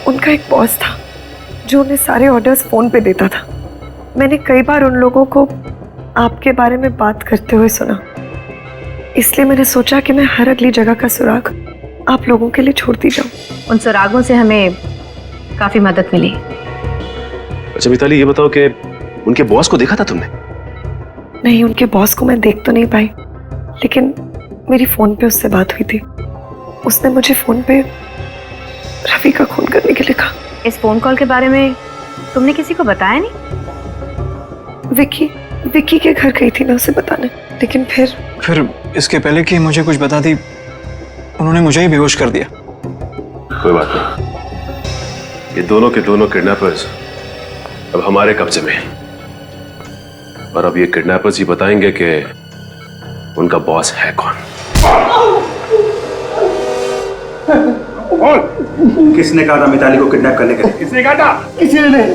उनका एक बॉस था जो उन्हें सारे ऑर्डर्स फोन पे देता था। मैंने कई बार उन लोगों को आपके बारे में बात करते हुए सुना, इसलिए मैंने सोचा कि मैं हर अगली जगह का सुराग आप लोगों के लिए छोड़ती जाऊं। उन सुरागों से हमें काफी मदद मिली। अच्छा मिताली, ये बताओ कि उनके बॉस को देखा था तुमने? नहीं, उनके बॉस को मैं देख तो नहीं पाई, लेकिन मेरी फोन पे उससे बात हुई थी। उसने मुझे फोन पे रवि का खून करने के लिए कहा। इस फोन कॉल के बारे में तुमने किसी को बताया नहीं? विक्की के घर गई थी ना उसे बताने, लेकिन फिर इसके पहले कि मुझे कुछ बता दी, उन्होंने मुझे ही बेहोश कर दिया। कोई बात नहीं, ये दोनों के दोनों किडनैपर्स अब हमारे कब्जे में हैं, और अब ये किडनैपर्स ही बताएंगे कि उनका बॉस है कौन। किसने कहा था मिताली को किडनैप करने के लिए? किसने कहा था? किसी ने नहीं,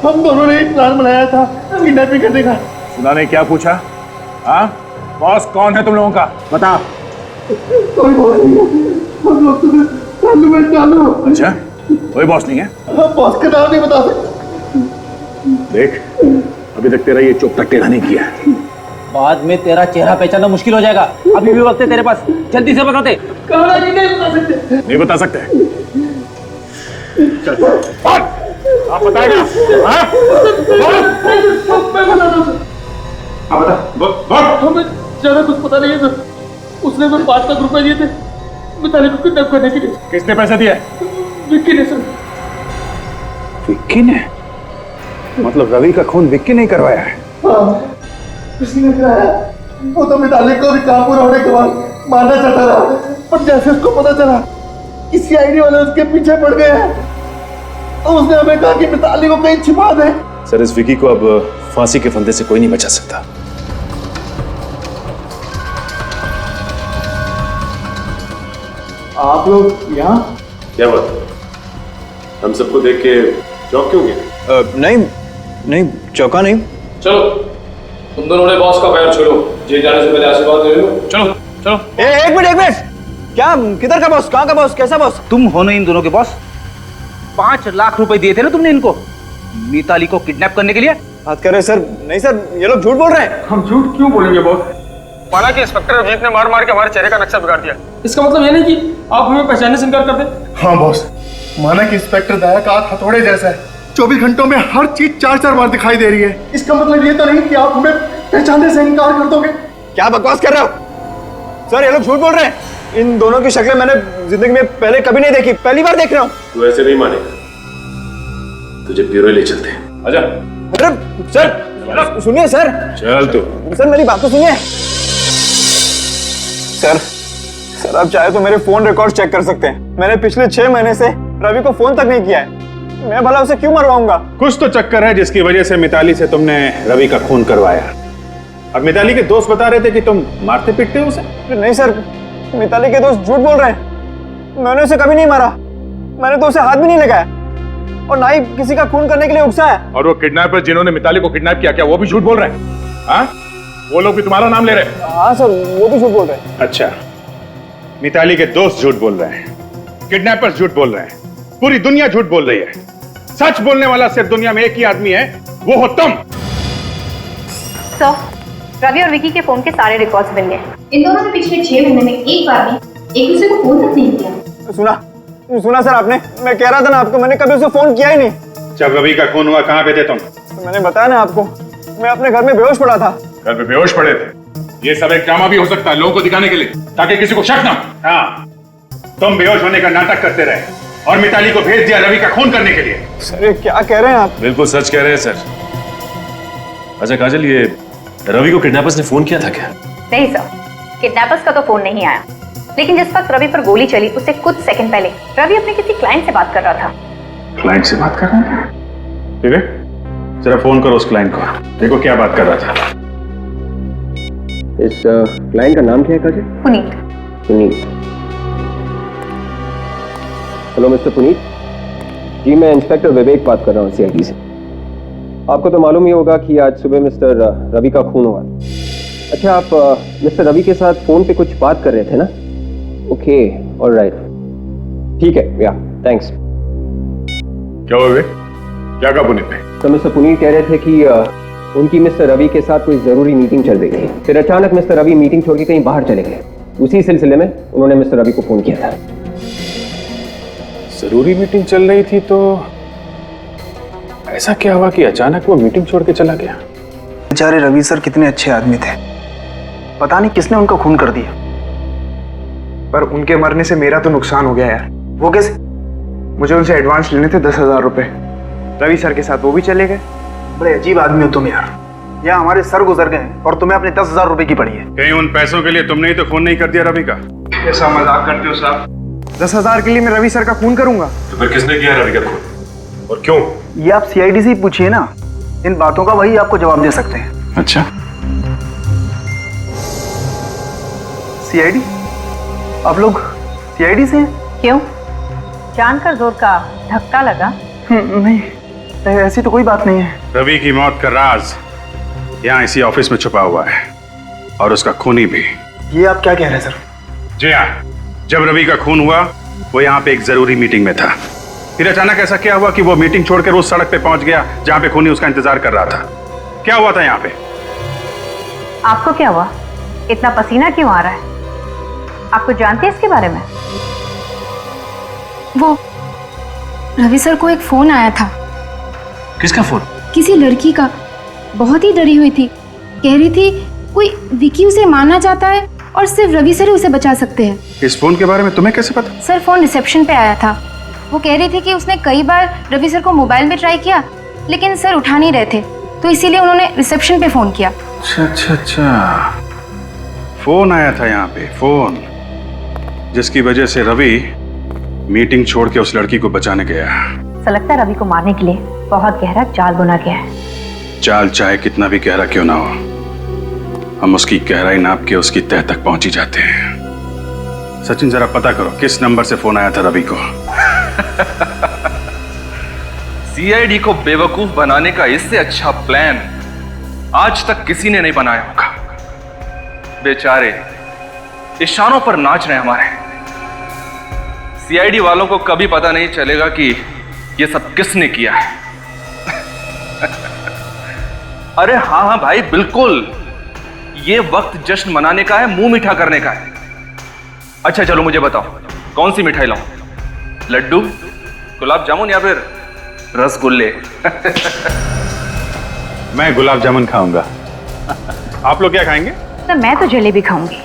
हम दोनों ने एक प्लान बनाया था किडनैपिंग करने का। सुना नहीं क्या पूछा? हाँ, बॉस कौन है तुम लोगों का? बता। कोई बॉस नहीं है, हम लोग तुम्हें चालू में चालू। अच्छा, कोई बॉस नहीं है? हम बॉस का नाम नहीं बता सकते। देख, अभी तक तेरा ये चुप तक टेढ़ा नहीं किया। बाद में तेरा चेहरा पहचानना मुश्किल हो जाएगा। अभी भी वक्त है तेरे पास, जल्दी से बता दे। नहीं बता सकते। नहीं बता सकते? आप बताएगा? आप बता। हमें ज्यादा कुछ पता नहीं है सर। उसने हमें 5 लाख रुपए दिए थे मिताली को किडनैप करने के लिए। किसने पैसे दिए? विक्की ने सर। विक्की ने? मतलब रवि का खून विक्की ने करवाया है? हाँ, किसी ने कराया। वो तो मिताली को भी काम पूरा होने के बाद मारना चाहता रहा, पर जैसे उसको पता चला कि सीआईडी वाले उसके पीछे पड़ गए हैं, तो उसने हमें कहा कि मिताली को कहीं छिपा दे। सर, इस विकी को अब फांसी के फंदे से कोई नहीं बचा सकता। आप लोग यहाँ? क्या बात? हम सबको देख के चौंक क्यों गए? नहीं चौंका नहीं। चलो, तुम दोनों ने बॉस का पैर छोड़ो। जेल जाने से पहले आशीर्वाद ले लो। चलो चलो। एक मिनट। क्या? किधर का बॉस? कहाँ का बॉस? कैसा बॉस? तुम हो ना इन दोनों के बॉस? 5 लाख रुपए दिए थे ना तुमने इनको मिताली को किडनैप करने के लिए? बात कर रहे सर? नहीं सर, ये लोग झूठ बोल रहे हैं। हम झूठ क्यों बोलेंगे बॉस? माना कि इंस्पेक्टर अभिजीत ने मार के हमारे चेहरे का नक्शा बिगाड़ दिया। इसका मतलब ये नहीं कि आप हमें पहचानने से इनकार कर दे? हाँ बॉस, माना कि इंस्पेक्टर दया का हाथ हथौड़े जैसा है। 24 घंटों में हर चीज 4-4 बार दिखाई दे रही है। इसका मतलब ये तो नहीं कि आप हमें पहचानने से इनकार कर दोगे? क्या बकवास कर रहे हो सर? ये लोग झूठ बोल रहे हैं। इन दोनों की शक्लें मैंने जिंदगी में पहले कभी नहीं देखी, पहली बार देख रहा हूँ। तू ऐसे नहीं मानेगा, तुझे ब्यूरो ले चलते हैं। आजा। अरे सर, सुनिए सर। चल तू। सर मेरी बात तो सुनिए। सर आप चाहे तो मेरे फोन रिकॉर्ड चेक कर सकते हैं। मैंने पिछले 6 महीने से रवि को फोन तक नहीं किया है। मैं भला उसे क्यों मरवाऊंगा? कुछ तो चक्कर है जिसकी वजह से मिताली से तुमने रवि का खून करवाया। अब मिताली के दोस्त बता रहे थे कि तुम मारते पीटते हो उसे। नहीं सर, मिताली के दोस्त झूठ बोल रहे हैं। मैंने उसे कभी नहीं मारा। मैंने तो उसे हाथ भी नहीं लगाया और ना ही किसी का खून करने के लिए उकसाया। और वो किडनैपर जिन्होंने मिताली को किडनैप किया, क्या वो भी झूठ बोल रहे हैं? हाँ, वो लोग भी तुम्हारा नाम ले रहे हैं? हाँ सर, वो भी झूठ बोल रहे हैं। अच्छा, मिताली के दोस्त झूठ बोल रहे हैं, किडनैपर्स झूठ बोल रहे हैं, पूरी दुनिया झूठ बोल रही है। सच बोलने वाला सिर्फ दुनिया में एक ही आदमी है, वो हो तुम। सर, रवि और विकी के फोन के सारे रिकॉर्ड्स मिल गए। इन दोनों ने पिछले 6 महीने में एक बार भी एक दूसरे को फोन तक नहीं किया। सुना सर आपने? मैं कह रहा था ना आपको, मैंने कभी उसे फोन किया ही नहीं। जब रवि का खून हुआ कहाँ पे थे तुम? तो मैंने बताया ना आपको, मैं अपने घर में बेहोश पड़ा था। घर पे बेहोश पड़े थे? ये सब एक ड्रामा भी हो सकता है लोगों को दिखाने के लिए, ताकि किसी को शक ना। हाँ, तुम बेहोश होने का नाटक करते रहे और मिताली को भेज दिया रवि का खून करने के लिए। सर ये क्या कह रहे हैं आप? बिल्कुल सच कह रहे हैं सर। अच्छा काजल, ये रवि को किडनैपर्स ने फोन किया था क्या? नहीं सर, किडनैपर्स का तो फोन नहीं आया, लेकिन जिस वक्त रवि पर गोली चली उससे कुछ सेकंड पहले रवि अपने किसी क्लाइंट से बात कर रहा था। क्लाइंट से बात कर रहा था? ठीक है, जरा फोन करो उस क्लाइंट को, देखो क्या बात कर रहा था। इस क्लाइंट का नाम क्या है काजल? पुनीत। हेलो मिस्टर पुनीत जी, मैं इंस्पेक्टर विवेक बात कर रहा हूँ सीआईडी से। आपको तो मालूम ही होगा कि आज सुबह मिस्टर रवि का खून हुआ। अच्छा, आप मिस्टर रवि के साथ फोन पे कुछ बात कर रहे थे ना? ओके, ऑलराइट, ठीक है, या थैंक्स। क्या हुआ विवेक? क्या कहा पुनीत ने? तो मिस्टर पुनीत कह रहे थे कि उनकी मिस्टर रवि के साथ कोई जरूरी मीटिंग चल रही थी। फिर अचानक मिस्टर रवि मीटिंग छोड़ के कहीं बाहर चले गए। उसी सिलसिले में उन्होंने मिस्टर रवि को फोन किया था। जरूरी मीटिंग चल रही थी तो ऐसा क्या हुआ कि अचानक वो मीटिंग छोड़ के चला गया? बेचारे रवि सर कितने अच्छे आदमी थे, पता नहीं किसने उनका खून कर दिया। पर उनके मरने से मेरा तो नुकसान हो गया यार। वो कैसे? मुझे उनसे एडवांस लेने थे 10,000 रुपए। रवि सर के साथ वो भी चले गए। बड़े अजीब आदमी हो तुम यार। यहाँ हमारे सर गुजर गए और तुम्हें अपने 10,000 रुपए की पड़ी है। कहीं उन पैसों के लिए तुमने ही तो खून नहीं कर दिया रवि का? ऐसा मजाक करते हो साहब? 10,000 के लिए मैं रवि सर का खून करूंगा? तो फिर किसने किया रवि का खून और क्यों? ये आप सीआईडी से ही पूछिए ना, इन बातों का वही आपको जवाब दे सकते हैं। अच्छा, सीआईडी? आप लोग सीआईडी से हैं? क्यों, जानकर जोर का धक्का लगा? नहीं, ऐसी तो कोई बात नहीं है। रवि की मौत का राज यहाँ इसी ऑफिस में छुपा हुआ है और उसका खूनी भी। ये आप क्या कह रहे हैं सर? जी हाँ, जब रवि का खून हुआ वो यहाँ पे एक जरूरी मीटिंग में था। फिर अचानक ऐसा क्या हुआ कि वो मीटिंग छोड़कर उस सड़क पे पहुंच गया जहाँ पे खूनी उसका इंतजार कर रहा था। क्या हुआ था यहाँ पे? आपको क्या हुआ? इतना पसीना क्यों आ रहा है? आपको जानते हैं इसके बारे में? वो रवि सर को एक फोन आया था। किसका फोन? किसी लड़की का। बहुत ही डरी हुई थी, कह रही थी कोई विकी उसे मारना चाहता है और सिर्फ रवि सर ही उसे बचा सकते हैं। इस फोन के बारे में तुम्हें कैसे पता? सर फोन रिसेप्शन पे आया था। वो कह रही थी कि उसने कई बार रवि सर को मोबाइल में ट्राई किया लेकिन सर उठा नहीं रहे थे, तो इसीलिए उन्होंने रिसेप्शन पे फोन किया। अच्छा, फोन आया था यहाँ पे, फोन जिसकी वजह से रवि मीटिंग छोड़ के उस लड़की को बचाने गया। ऐसा लगता है रवि को मारने के लिए बहुत गहरा जाल बुना गया है। चाल चाहे कितना भी गहरा क्यों ना हो, हम उसकी गहराई नाप के उसकी तह तक पहुंच ही जाते हैं। सचिन जरा पता करो किस नंबर से फोन आया था रवि को। सीआईडी को बेवकूफ बनाने का इससे अच्छा प्लान आज तक किसी ने नहीं बनाया होगा। बेचारे इशारों पर नाच रहे हमारे। सीआईडी वालों को कभी पता नहीं चलेगा कि ये सब किसने किया है। अरे हाँ हाँ भाई, बिल्कुल ये वक्त जश्न मनाने का है, मुंह मीठा करने का है। अच्छा चलो मुझे बताओ, कौन सी मिठाई लाऊं? लड्डू, गुलाब जामुन या फिर रसगुल्ले? मैं गुलाब जामुन खाऊंगा। आप लोग क्या खाएंगे? सर मैं तो जलेबी खाऊंगी।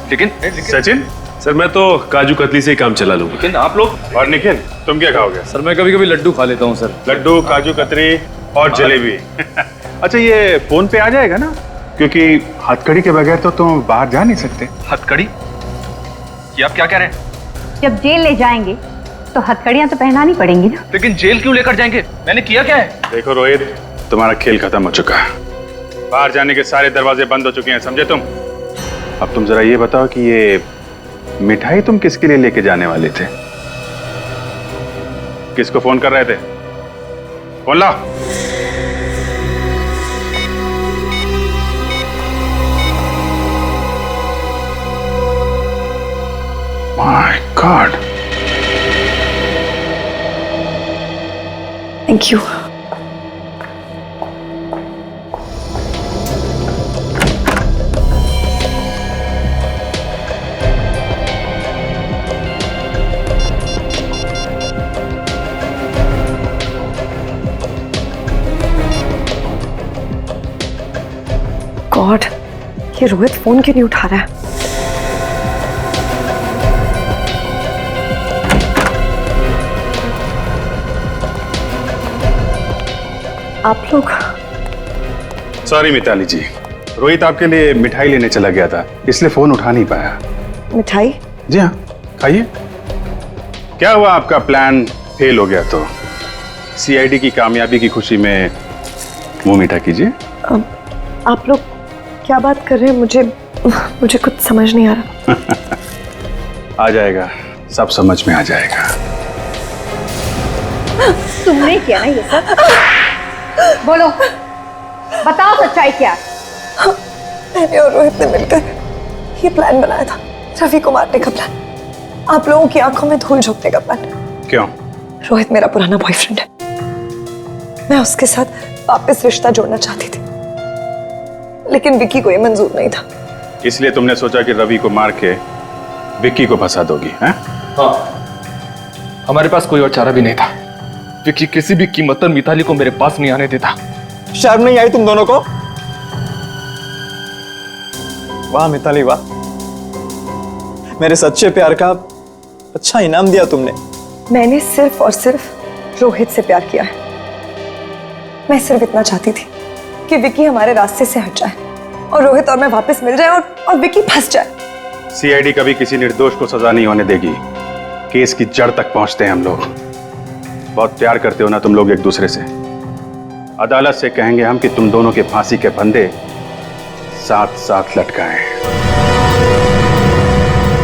लेकिन सचिन? सर मैं तो काजू कतली से ही काम चला लूंगा। लेकिन आप लोग? और निखिल तुम क्या खाओगे? सर मैं कभी कभी लड्डू खा लेता हूँ सर। लड्डू, काजू कतरी और जलेबी। अच्छा ये फोन पे आ जाएगा ना? क्योंकि हथकड़ी के बगैर तो तुम बाहर जा नहीं सकते। हथकड़ी? ये आप क्या कह रहे हैं? जब जेल ले जाएंगे तो हथकड़ियां तो पहनानी पड़ेंगी ना। लेकिन जेल क्यों लेकर जाएंगे? मैंने किया क्या है? देखो रोहित, तुम्हारा खेल खत्म हो चुका है। बाहर जाने के सारे दरवाजे बंद हो चुके हैं, समझे तुम? अब तुम जरा ये बताओ कि ये मिठाई तुम किसके लिए लेके जाने वाले थे? किसको फोन कर रहे थे? फोन लाओ। My God. Thank you. God, ये रोहित फोन क्यों नहीं उठा रहा है? आप लोग? सॉरी मिताली जी, रोहित आपके लिए मिठाई लेने चला गया था, इसलिए फोन उठा नहीं पाया। मिठाई? जी हाँ, खाइए। क्या हुआ, आपका प्लान फेल हो गया तो सीआईडी की कामयाबी की खुशी में मुंह मीठा कीजिए। आप लोग क्या बात कर रहे हैं? मुझे कुछ समझ नहीं आ रहा। आ जाएगा, सब समझ में आ जाएगा। तुमने किया ना ये सब? बोलो, बताओ सच्चाई क्या? मैंने और रोहित ने मिलकर ये प्लान बनाया था, रवि को मारने का प्लान, आप लोगों की आंखों में धूल झोंकने का प्लान। क्यों? रोहित मेरा पुराना बॉयफ्रेंड है, मैं उसके साथ वापस रिश्ता जोड़ना चाहती थी, लेकिन विक्की को ये मंजूर नहीं था। इसलिए तुमने सोचा कि रवि को मार के विक्की को फंसा दोगी, हैं? हाँ, हमारे पास कोई और चारा भी नहीं था। विक्की किसी भी कीमत पर मिताली को मेरे पास नहीं आने देता। शर्म नहीं आई तुम दोनों को? वाह मिताली वाह, मेरे सच्चे प्यार का अच्छा इनाम दिया तुमने। मैंने सिर्फ और सिर्फ रोहित से प्यार किया है। मैं सिर्फ इतना चाहती थी कि विक्की हमारे रास्ते से हट जाए और रोहित और मैं वापस मिल जाए और विक्की फंस जाए। सीआईडी कभी किसी निर्दोष को सजा नहीं होने देगी। केस की जड़ तक पहुंचते हैं हम लोग। बहुत प्यार करते हो ना तुम लोग एक दूसरे से। अदालत से कहेंगे हम कि तुम दोनों के फांसी के फंदे साथ साथ लटकाएं।